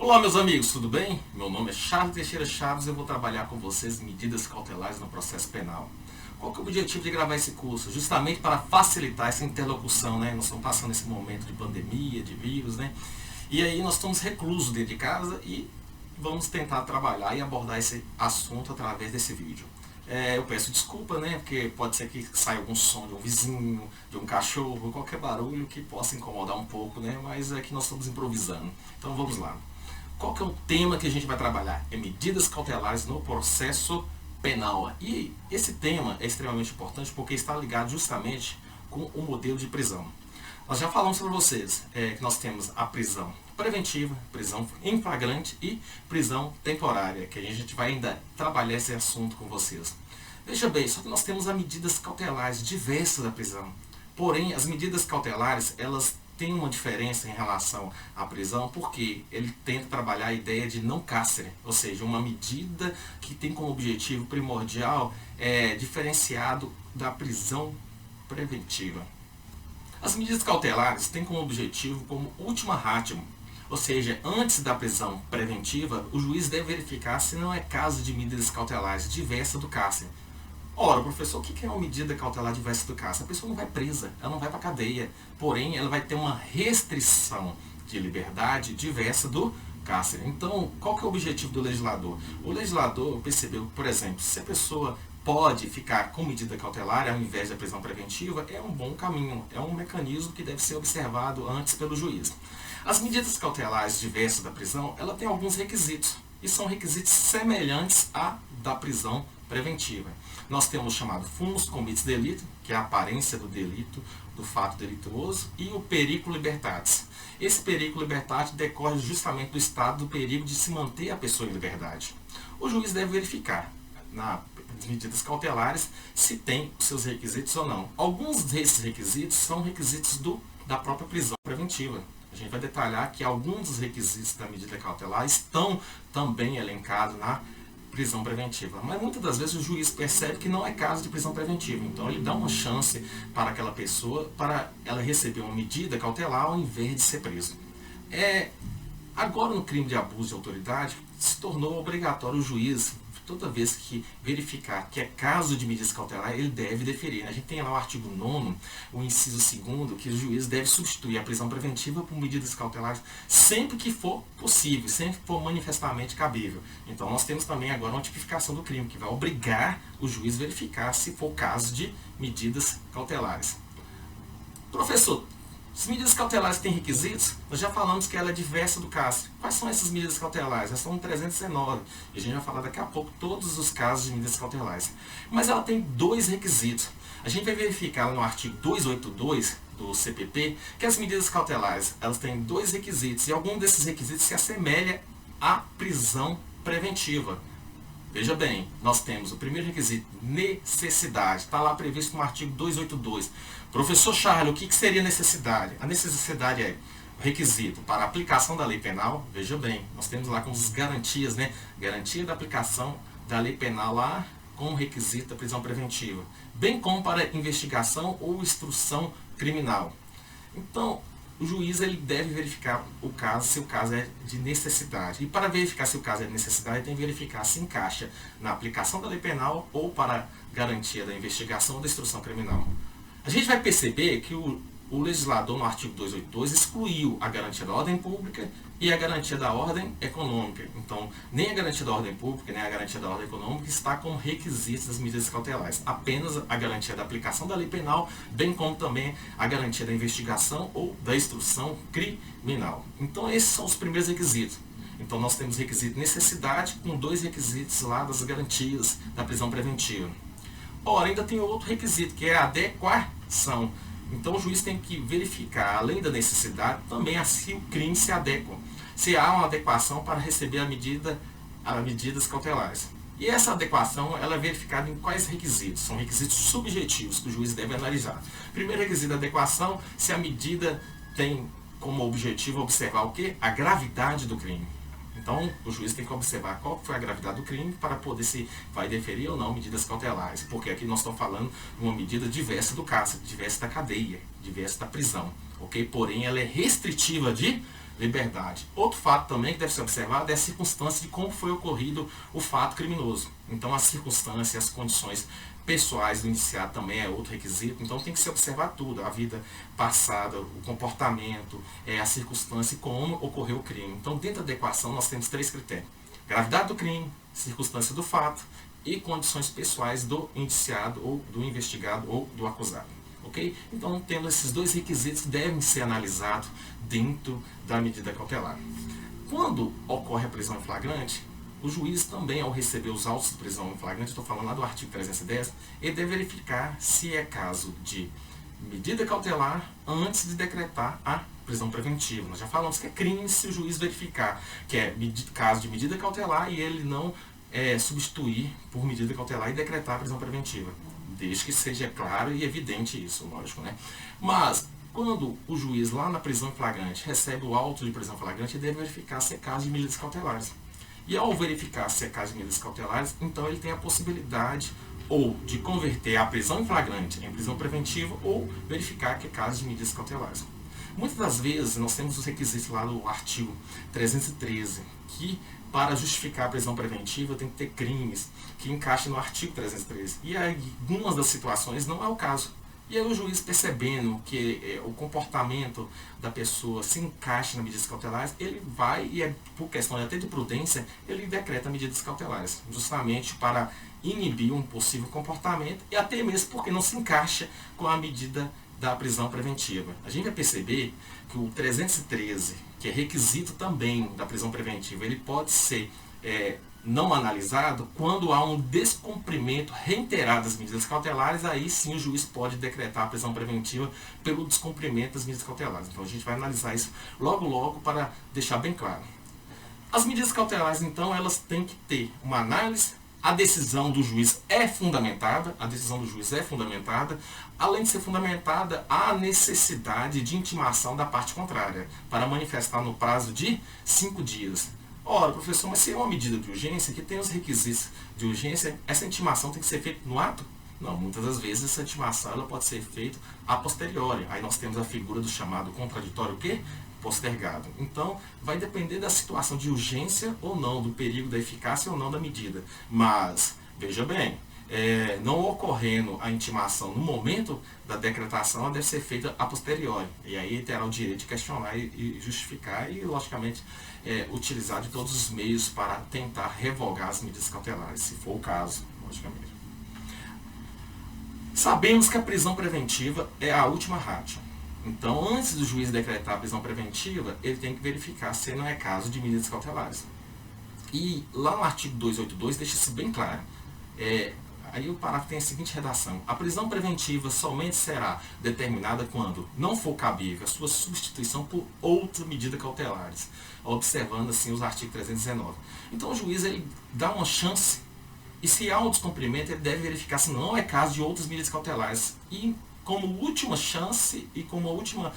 Olá meus amigos, tudo bem? Meu nome é Charles Teixeira Chaves e eu vou trabalhar com vocês em medidas cautelares no processo penal. Qual que é o objetivo de gravar esse curso? Justamente para facilitar essa interlocução, né? Nós estamos passando esse momento de pandemia, de vírus, né? E aí nós estamos reclusos dentro de casa e vamos tentar trabalhar e abordar esse assunto através desse vídeo. Eu peço desculpa, né? Porque pode ser que saia algum som de um vizinho, de um cachorro, qualquer barulho que possa incomodar um pouco, né? Mas é que nós estamos improvisando. Então vamos lá. Qual que é o tema que a gente vai trabalhar? É medidas cautelares no processo penal. E esse tema é extremamente importante porque está ligado justamente com o modelo de prisão. Nós já falamos para vocês que nós temos a prisão preventiva, prisão em flagrante e prisão temporária, que a gente vai ainda trabalhar esse assunto com vocês. Veja bem, só que nós temos as medidas cautelares diversas da prisão. Porém, as medidas cautelares, elas têm uma diferença em relação à prisão, porque ele tenta trabalhar a ideia de não cárcere, ou seja, uma medida que tem como objetivo primordial diferenciado da prisão preventiva. As medidas cautelares têm como objetivo, como última ratio, ou seja, antes da prisão preventiva, o juiz deve verificar se não é caso de medidas cautelares diversas do cárcere. Ora, professor, o que é uma medida cautelar diversa do cárcere? A pessoa não vai presa, ela não vai para a cadeia, porém ela vai ter uma restrição de liberdade diversa do cárcere. Então, qual que é o objetivo do legislador? O legislador percebeu, por exemplo, se a pessoa pode ficar com medida cautelar ao invés da prisão preventiva, é um bom caminho, é um mecanismo que deve ser observado antes pelo juiz. As medidas cautelares diversas da prisão, ela tem alguns requisitos, e são requisitos semelhantes à da prisão preventiva. Nós temos o chamado fumus comitis delito, que é a aparência do delito, do fato delituoso, e o periculo libertatis. Esse periculo libertatis decorre justamente do estado do perigo de se manter a pessoa em liberdade. O juiz deve verificar nas medidas cautelares se tem os seus requisitos ou não. Alguns desses requisitos são requisitos da própria prisão preventiva. A gente vai detalhar que alguns dos requisitos da medida cautelar estão também elencados na prisão preventiva. Mas muitas das vezes o juiz percebe que não é caso de prisão preventiva. Então ele dá uma chance para aquela pessoa, para ela receber uma medida cautelar ao invés de ser preso. Agora no crime de abuso de autoridade, se tornou obrigatório o juiz, toda vez que verificar que é caso de medidas cautelares, ele deve deferir. A gente tem lá o artigo 9º, o inciso 2º, que o juiz deve substituir a prisão preventiva por medidas cautelares sempre que for possível, sempre que for manifestamente cabível. Então nós temos também agora uma tipificação do crime, que vai obrigar o juiz a verificar se for caso de medidas cautelares. Professor, as medidas cautelares têm requisitos? Nós já falamos que ela é diversa do cárcere. Quais são essas medidas cautelares? Elas são 319. E a gente vai falar daqui a pouco todos os casos de medidas cautelares. Mas ela tem dois requisitos. A gente vai verificar no artigo 282 do CPP que as medidas cautelares elas têm dois requisitos. E algum desses requisitos se assemelha à prisão preventiva. Veja bem, nós temos o primeiro requisito, necessidade. Está lá previsto no artigo 282. Professor Charles, o que seria necessidade? A necessidade é o requisito para a aplicação da lei penal. Veja bem, nós temos lá com as garantias, né? Garantia da aplicação da lei penal lá com o requisito da prisão preventiva. Bem como para investigação ou instrução criminal. Então, o juiz ele deve verificar o caso, se o caso é de necessidade. E para verificar se o caso é de necessidade, tem que verificar se encaixa na aplicação da lei penal ou para garantia da investigação ou da instrução criminal. A gente vai perceber que o legislador, no artigo 282, excluiu a garantia da ordem pública e a garantia da ordem econômica. Então, nem a garantia da ordem pública, nem a garantia da ordem econômica está como requisitos das medidas cautelares. Apenas a garantia da aplicação da lei penal, bem como também a garantia da investigação ou da instrução criminal. Então, esses são os primeiros requisitos. Então, nós temos requisito necessidade com dois requisitos lá das garantias da prisão preventiva. Ora, ainda tem outro requisito, que é a adequação. Então o juiz tem que verificar, além da necessidade, também se o crime se adequa. Se há uma adequação para receber a medidas cautelares. E essa adequação ela é verificada em quais requisitos? São requisitos subjetivos que o juiz deve analisar. Primeiro requisito da adequação, se a medida tem como objetivo observar o quê? A gravidade do crime. Então, o juiz tem que observar qual foi a gravidade do crime para poder se vai deferir ou não medidas cautelares. Porque aqui nós estamos falando de uma medida diversa do cárcere, diversa da cadeia, diversa da prisão. Ok? Porém, ela é restritiva de liberdade. Outro fato também que deve ser observado é a circunstância de como foi ocorrido o fato criminoso. Então as circunstâncias, as condições pessoais do indiciado também é outro requisito. Então tem que se observar tudo, a vida passada, o comportamento, a circunstância e como ocorreu o crime. Então dentro da equação nós temos 3 critérios: gravidade do crime, circunstância do fato e condições pessoais do indiciado ou do investigado ou do acusado. Ok? Então tendo esses 2 requisitos que devem ser analisados dentro da medida cautelar. Quando ocorre a prisão em flagrante, o juiz também, ao receber os autos de prisão em flagrante, estou falando lá do artigo 310, ele deve verificar se é caso de medida cautelar antes de decretar a prisão preventiva. Nós já falamos que é crime se o juiz verificar que é caso de medida cautelar e ele não substituir por medida cautelar e decretar a prisão preventiva. Desde que seja claro e evidente isso, lógico, né? Mas quando o juiz lá na prisão flagrante recebe o auto de prisão flagrante, ele deve verificar se é caso de medidas cautelares. E ao verificar se é caso de medidas cautelares, então ele tem a possibilidade ou de converter a prisão em flagrante em prisão preventiva ou verificar que é caso de medidas cautelares. Muitas das vezes nós temos os requisitos lá do artigo 313, que para justificar a prisão preventiva tem que ter crimes que encaixem no artigo 313. E aí, algumas das situações não é o caso. E aí o juiz, percebendo que o comportamento da pessoa se encaixa nas medidas cautelares, ele vai, e por questão até de prudência, ele decreta medidas cautelares, justamente para inibir um possível comportamento e até mesmo porque não se encaixa com a medida da prisão preventiva. A gente vai perceber que o 313, que é requisito também da prisão preventiva, ele pode ser não analisado quando há um descumprimento reiterado das medidas cautelares. Aí sim o juiz pode decretar a prisão preventiva pelo descumprimento das medidas cautelares. Então a gente vai analisar isso logo para deixar bem claro. As medidas cautelares, então, elas têm que ter uma análise. A decisão do juiz é fundamentada, além de ser fundamentada, há a necessidade de intimação da parte contrária, para manifestar no prazo de 5 dias. Ora, professor, mas se é uma medida de urgência, que tem os requisitos de urgência, essa intimação tem que ser feita no ato? Não, muitas das vezes essa intimação ela pode ser feita a posteriori. Aí nós temos a figura do chamado contraditório o quê? Postergado. Então, vai depender da situação de urgência ou não, do perigo da eficácia ou não da medida. Mas, veja bem, não ocorrendo a intimação no momento da decretação, ela deve ser feita a posteriori. E aí terá o direito de questionar e justificar e, logicamente, utilizar de todos os meios para tentar revogar as medidas cautelares, se for o caso, logicamente. Sabemos que a prisão preventiva é a última ratio. Então, antes do juiz decretar a prisão preventiva, ele tem que verificar se não é caso de medidas cautelares. E lá no artigo 282 deixa isso bem claro. Aí o parágrafo tem a seguinte redação: a prisão preventiva somente será determinada quando não for cabível a sua substituição por outra medida cautelares, observando assim os artigos 319. Então o juiz ele dá uma chance, e se há um descumprimento, ele deve verificar se não é caso de outras medidas cautelares. E como última chance e como última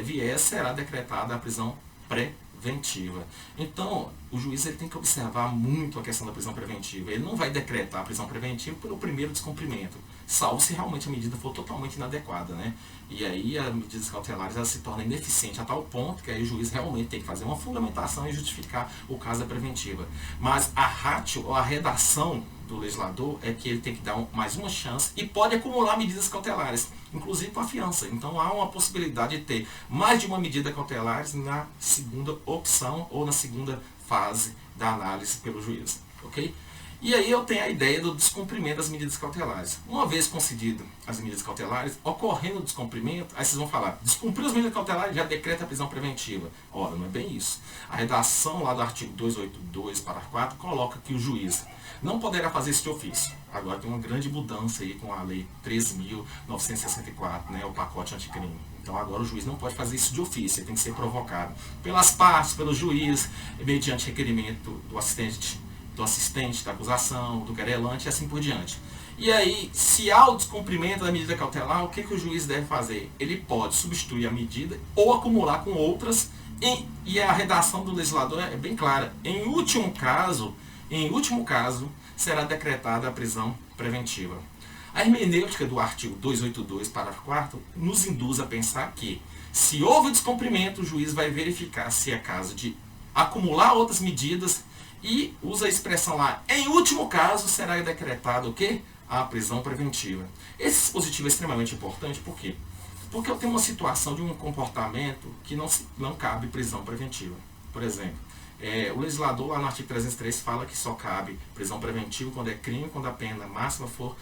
viés, será decretada a prisão preventiva. Então, o juiz ele tem que observar muito a questão da prisão preventiva. Ele não vai decretar a prisão preventiva pelo primeiro descumprimento, salvo se realmente a medida for totalmente inadequada, né? E aí as medidas cautelares elas se tornam ineficientes a tal ponto que aí o juiz realmente tem que fazer uma fundamentação e justificar o caso da preventiva. Mas a ratio, ou a redação do legislador, é que ele tem que dar mais uma chance e pode acumular medidas cautelares, inclusive com a fiança. Então há uma possibilidade de ter mais de uma medida cautelar na segunda opção ou na segunda fase da análise pelo juiz, ok? E aí eu tenho a ideia do descumprimento das medidas cautelares. Uma vez concedido as medidas cautelares, ocorrendo o descumprimento, aí vocês vão falar, descumpriu as medidas cautelares, já decreta a prisão preventiva. Ora, não é bem isso. A redação lá do artigo 282, parágrafo 4, coloca que o juiz não poderá fazer isso de ofício. Agora tem uma grande mudança aí com a lei 13.964, né, o pacote anticrime. Então agora o juiz não pode fazer isso de ofício, ele tem que ser provocado pelas partes, pelo juiz, mediante requerimento do assistente da acusação, do querelante e assim por diante. E aí, se há o descumprimento da medida cautelar, o que o juiz deve fazer? Ele pode substituir a medida ou acumular com outras, e a redação do legislador é bem clara. Em último caso, será decretada a prisão preventiva. A hermenêutica do artigo 282, parágrafo 4º, nos induz a pensar que, Se houve descumprimento, o juiz vai verificar se é caso de acumular outras medidas e usa a expressão lá, em último caso, será decretado o quê? A prisão preventiva. Esse dispositivo é extremamente importante, por quê? Porque eu tenho uma situação de um comportamento que não cabe prisão preventiva. Por exemplo, o legislador lá no artigo 303 fala que só cabe prisão preventiva quando é crime, quando a pena máxima for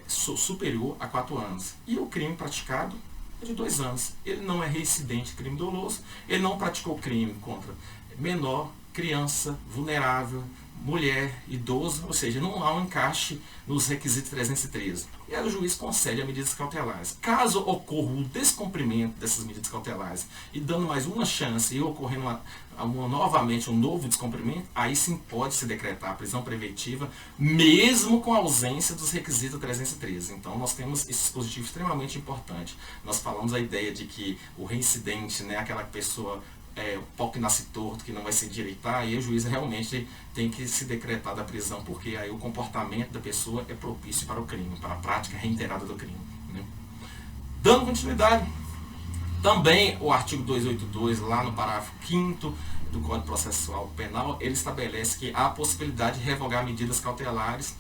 superior a 4 anos. E o crime praticado é de 2 anos. Ele não é reincidente crime doloso, ele não praticou crime contra menor, criança, vulnerável, mulher, idoso, ou seja, não há um encaixe nos requisitos 313. E aí o juiz concede as medidas cautelares. Caso ocorra o descumprimento dessas medidas cautelares e dando mais uma chance e ocorrendo novamente um novo descumprimento, aí sim pode se decretar a prisão preventiva, mesmo com a ausência dos requisitos 313. Então nós temos esse dispositivo extremamente importante. Nós falamos a ideia de que o reincidente, né, aquela pessoa o pau que nasce torto, que não vai se endireitar, e o juiz realmente tem que se decretar da prisão, porque aí o comportamento da pessoa é propício para o crime, para a prática reiterada do crime. Né? Dando continuidade, também o artigo 282, lá no parágrafo 5º do Código Processual Penal, ele estabelece que há a possibilidade de revogar medidas cautelares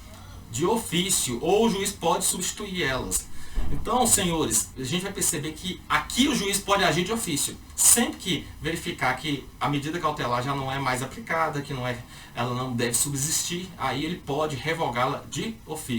de ofício, ou o juiz pode substituir elas. Então, senhores, a gente vai perceber que aqui o juiz pode agir de ofício. Sempre que verificar que a medida cautelar já não é mais aplicada, que ela não deve subsistir, aí ele pode revogá-la de ofício.